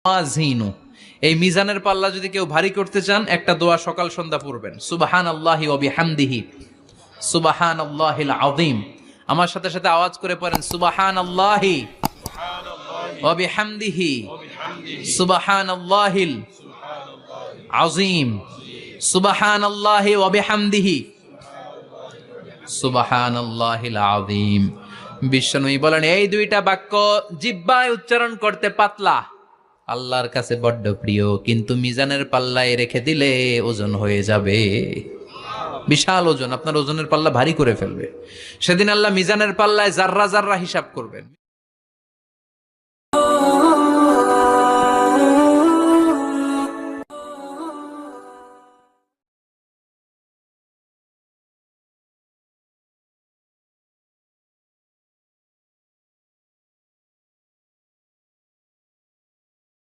ওয়াজিনু, এই মিজানের পাল্লা যদি কেউ ভারী করতে চান একটা দোয়া সকাল সন্ধ্যা পড়বেন, সুবহানাল্লাহি ওয়া বিহামদিহি সুবহানাল্লাহিল আযীম। আমার সাথে সাথে আওয়াজ করে পড়েন, সুবহানাল্লাহি ওয়া বিহামদিহি সুবহানাল্লাহিল আযীম, সুবহানাল্লাহি ওয়া বিহামদিহি সুবহানাল্লাহিল আযীম। বিশ্বনবী বলেন এই দুইটা বাক্য জিহ্বায় উচ্চারণ করতে পাতলা, আল্লাহর কাছে বড্ড প্রিয়, কিন্তু মিজানের পাল্লায় রেখে দিলে ওজন হয়ে যাবে, বিশাল ওজন, আপনার ওজনের পাল্লা ভারী করে ফেলবে। সেদিন আল্লাহ মিজানের পাল্লায় জাররা জাররা হিসাব করবেন।